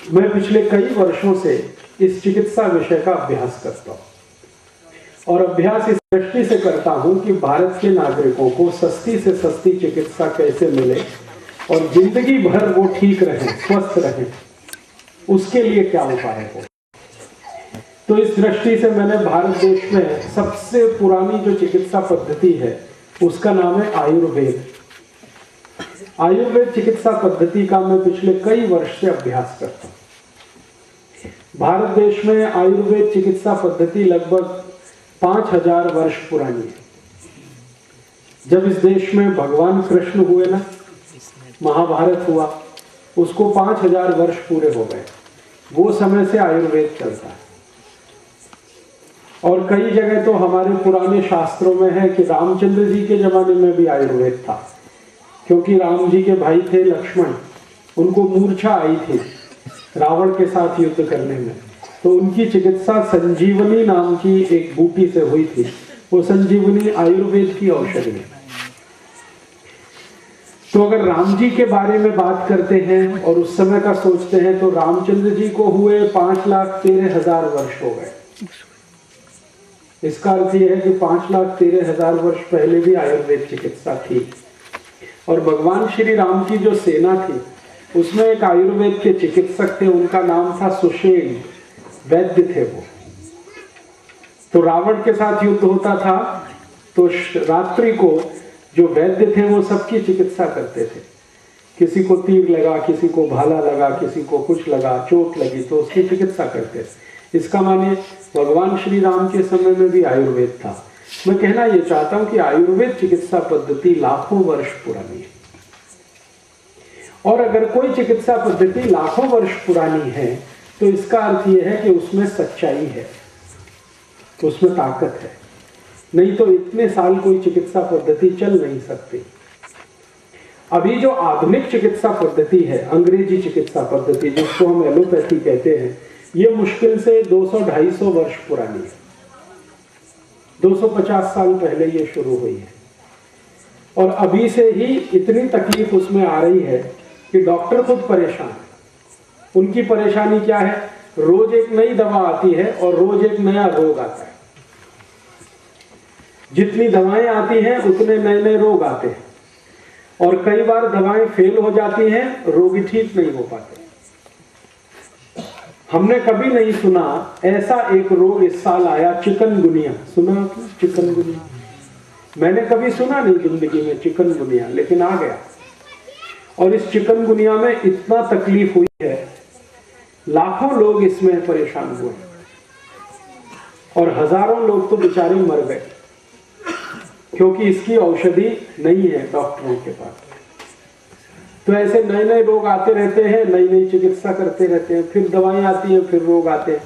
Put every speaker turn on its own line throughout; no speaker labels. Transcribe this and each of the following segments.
मैं पिछले कई वर्षों से इस चिकित्सा विषय का अभ्यास करता हूँ और अभ्यास इस दृष्टि से करता हूँ कि भारत के नागरिकों को सस्ती से सस्ती चिकित्सा कैसे मिले और जिंदगी भर वो ठीक रहे, स्वस्थ रहे, उसके लिए क्या उपाय हो। तो इस दृष्टि से मैंने भारत देश में सबसे पुरानी जो चिकित्सा पद्धति है उसका नाम है आयुर्वेद। आयुर्वेद चिकित्सा पद्धति का मैं पिछले कई वर्ष से अभ्यास करता हूँ। भारत देश में आयुर्वेद चिकित्सा पद्धति लगभग 5000 वर्ष पुरानी है। जब इस देश में भगवान कृष्ण हुए ना, महाभारत हुआ, उसको 5000 वर्ष पूरे हो गए। वो समय से आयुर्वेद चलता है और कई जगह तो हमारे पुराने शास्त्रों में है कि रामचंद्र जी के जमाने में भी आयुर्वेद था, क्योंकि राम जी के भाई थे लक्ष्मण, उनको मूर्छा आई थी रावण के साथ युद्ध करने में, तो उनकी चिकित्सा संजीवनी नाम की एक बूटी से हुई थी। वो संजीवनी आयुर्वेद की औषधि है। तो अगर राम जी के बारे में बात करते हैं और उस समय का सोचते हैं तो रामचंद्र जी को हुए 5,13,000 वर्ष हो गए। इसका अर्थ यह है कि 5,13,000 वर्ष पहले भी आयुर्वेद चिकित्सा थी। और भगवान श्री राम की जो सेना थी उसमें एक आयुर्वेद के चिकित्सक थे, उनका नाम था सुषेण, वैद्य थे वो। तो रावण के साथ युद्ध होता था तो रात्रि को जो वैद्य थे वो सबकी चिकित्सा करते थे। किसी को तीर लगा, किसी को भाला लगा, किसी को कुछ लगा, चोट लगी तो उसकी चिकित्सा करते थे। इसका माने भगवान श्री राम के समय में भी आयुर्वेद था। मैं कहना यह चाहता हूं कि आयुर्वेद चिकित्सा पद्धति लाखों वर्ष पुरानी है और अगर कोई चिकित्सा पद्धति लाखों वर्ष पुरानी है तो इसका अर्थ यह है कि उसमें सच्चाई है, उसमें ताकत है। नहीं तो इतने साल कोई चिकित्सा पद्धति चल नहीं सकती। अभी जो आधुनिक चिकित्सा पद्धति है, अंग्रेजी चिकित्सा पद्धति जिसको हम एलोपैथी कहते हैं, ये मुश्किल से 200-250 वर्ष पुरानी है। 250 साल पहले ये शुरू हुई है और अभी से ही इतनी तकलीफ उसमें आ रही है कि डॉक्टर खुद परेशान है। उनकी परेशानी क्या है? रोज एक नई दवा आती है और रोज एक नया रोग आता है। जितनी दवाएं आती हैं उतने नए नए रोग आते हैं और कई बार दवाएं फेल हो जाती हैं, रोगी ठीक नहीं हो पाते। हमने कभी नहीं सुना ऐसा एक रोग इस साल आया, चिकनगुनिया। सुना आपने चिकनगुनिया? मैंने कभी सुना नहीं जिंदगी में चिकनगुनिया, लेकिन आ गया। और इस चिकनगुनिया में इतना तकलीफ हुई है, लाखों लोग इसमें परेशान हुए और हजारों लोग तो बेचारे मर गए क्योंकि इसकी औषधि नहीं है डॉक्टरों के पास। तो ऐसे नए नए रोग आते रहते हैं, नई नई चिकित्सा करते रहते हैं, फिर दवाएं आती हैं, फिर रोग आते हैं।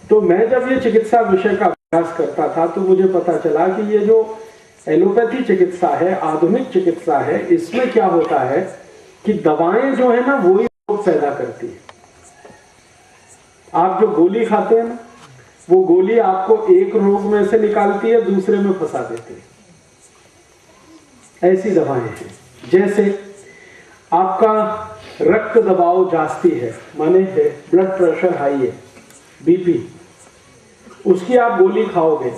तो मैं जब ये चिकित्सा विषय का अभ्यास करता था तो मुझे पता चला कि ये जो एलोपैथी चिकित्सा है, आधुनिक चिकित्सा है, इसमें क्या होता है कि दवाएं जो है ना वही रोग पैदा करती है। आप जो गोली खाते हैं ना, वो गोली आपको एक रोग में से निकालती है, दूसरे में फंसा देती है। ऐसी दवाएं हैं। जैसे आपका रक्त दबाव जास्ती है, माने है ब्लड प्रेशर हाई है, बीपी, उसकी आप गोली खाओगे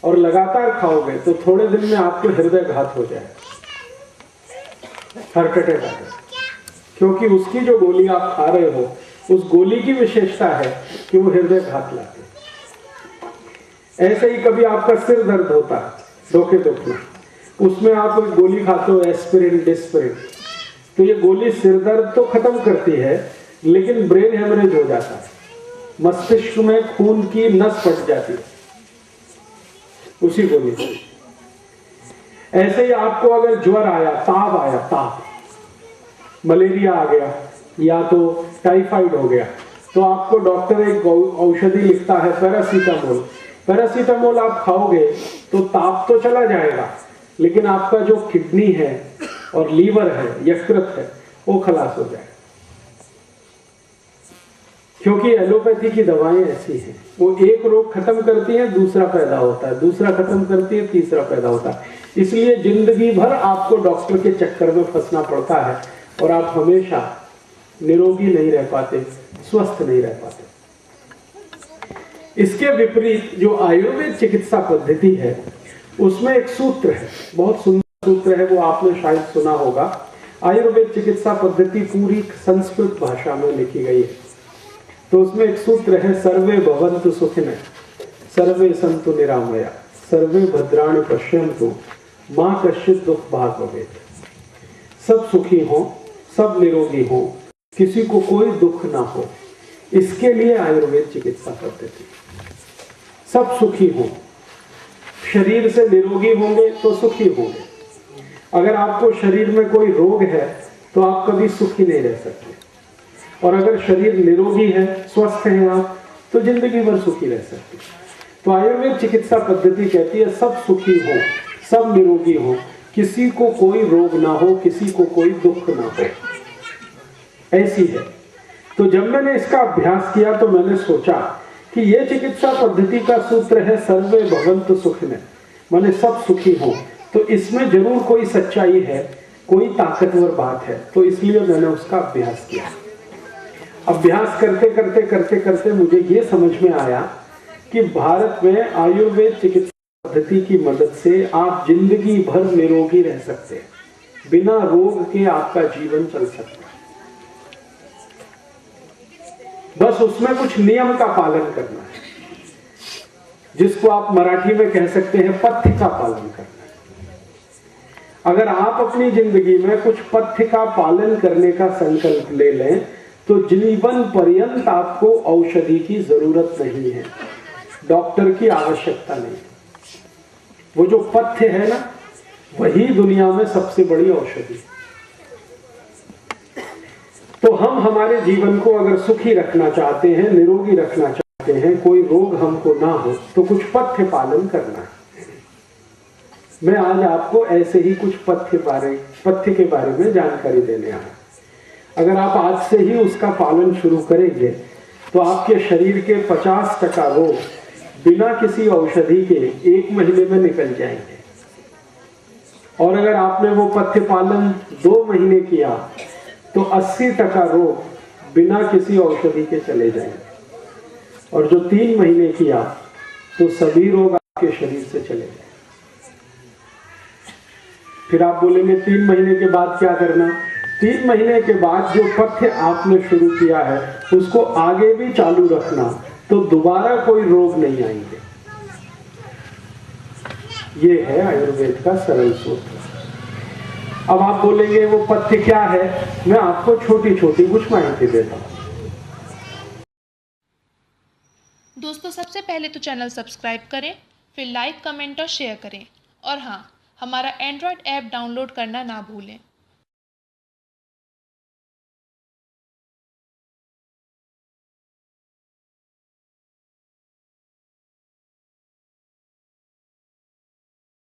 और लगातार खाओगे तो थोड़े दिन में आपको हृदय घात हो जाएगा, हार्ट अटैक आ जाएगा, क्योंकि उसकी जो गोली आप खा रहे हो उस गोली की विशेषता है कि वो हृदय घात लाते हैं। ऐसे ही कभी आपका सिर दर्द होता है, धोखे धोखे, उसमें आप एक गोली खाते हो एस्पिरिन, डिस्पिरिन, तो ये गोली सिर दर्द तो खत्म करती है लेकिन ब्रेन हेमरेज हो जाता है, मस्तिष्क में खून की नस फट जाती है उसी गोली से। ऐसे ही आपको अगर ज्वर आया, ताप आया, ताप, मलेरिया आ गया या तो टाइफाइड हो गया, तो आपको डॉक्टर एक औषधि लिखता है पैरासीटामोल। पैरासीटामोल आप खाओगे तो ताप तो चला जाएगा लेकिन आपका जो किडनी है और लीवर है, यकृत है, वो खलास हो जाएगा। क्योंकि एलोपैथी की दवाएं ऐसी हैं, वो एक रोग खत्म करती है, दूसरा पैदा होता है, दूसरा खत्म करती है, तीसरा पैदा होता है। इसलिए जिंदगी भर आपको डॉक्टर के चक्कर में फंसना पड़ता है और आप हमेशा निरोगी नहीं रह पाते, स्वस्थ नहीं रह पाते। इसके विपरीत जो आयुर्वेद चिकित्सा पद्धति है उसमें एक सूत्र है, बहुत सुंदर सूत्र है, वो आपने शायद सुना होगा। आयुर्वेद चिकित्सा पद्धति पूरी संस्कृत भाषा में लिखी गई है। तो उसमें एक सूत्र है, सर्वे भवन्तु सुखिनः, सर्वे सन्तु निरामया, सर्वे भद्राणि पश्यन्तु, मां कश्चित् दुख भाग् भवेत्। सब सुखी हो, सब निरोगी हो, किसी को कोई दुख ना हो, इसके लिए आयुर्वेद चिकित्सा पद्धति। सब सुखी हो, शरीर से निरोगी होंगे तो सुखी होंगे। अगर आपको शरीर में कोई रोग है तो आप कभी सुखी नहीं रह सकते, और अगर शरीर निरोगी है, स्वस्थ हैं आप, तो जिंदगी भर सुखी रह सकते। तो आयुर्वेद चिकित्सा पद्धति कहती है सब सुखी हो, सब निरोगी हो, किसी को कोई रोग ना हो, किसी को कोई दुख ना हो, ऐसी है। तो जब मैंने इसका अभ्यास किया तो मैंने सोचा कि ये चिकित्सा पद्धति का सूत्र है सर्वे भवन्तु सुखिनः, माने सब सुखी हो, तो इसमें जरूर कोई सच्चाई है, कोई ताकतवर बात है। तो इसलिए मैंने उसका अभ्यास किया। अभ्यास करते करते मुझे ये समझ में आया कि भारत में आयुर्वेद चिकित्सा पद्धति की मदद से आप जिंदगी भर निरोगी रह सकते हैं, बिना रोग के आपका जीवन चल सकता है। बस उसमें कुछ नियम का पालन करना है, जिसको आप मराठी में कह सकते हैं पथ्य का पालन करना है। अगर आप अपनी जिंदगी में कुछ पथ्य का पालन करने का संकल्प ले लें तो जीवन पर्यंत आपको औषधि की जरूरत नहीं है, डॉक्टर की आवश्यकता नहीं। वो जो पथ्य है ना, वही दुनिया में सबसे बड़ी औषधि। तो हम हमारे जीवन को अगर सुखी रखना चाहते हैं, निरोगी रखना चाहते हैं, कोई रोग हमको ना हो, तो कुछ पथ्य पालन करना है। मैं आज आपको ऐसे ही कुछ पथ्य के बारे में जानकारी देने आया। अगर आप आज से ही उसका पालन शुरू करेंगे तो आपके शरीर के 50% रोग बिना किसी औषधि के 1 महीने में निकल जाएंगे। और अगर आपने वो पथ्य पालन 2 महीने किया तो 80% रोग बिना किसी औषधि के चले जाएंगे। और जो 3 महीने किया तो सभी रोग आपके शरीर से चले जाएंगे। फिर आप बोलेंगे 3 महीने के बाद क्या करना? 3 महीने के बाद जो पथ्य आपने शुरू किया है उसको आगे भी चालू रखना, तो दोबारा कोई रोग नहीं आएंगे। ये है आयुर्वेद का सरल सूत्र। अब आप बोलेंगे वो पथ्य क्या है? मैं आपको छोटी छोटी कुछ माहिती देता हूं।
दोस्तों, सबसे पहले तो चैनल सब्सक्राइब करें, फिर लाइक, कमेंट और शेयर करें। और हाँ, हमारा एंड्रॉयड ऐप डाउनलोड करना ना भूलें।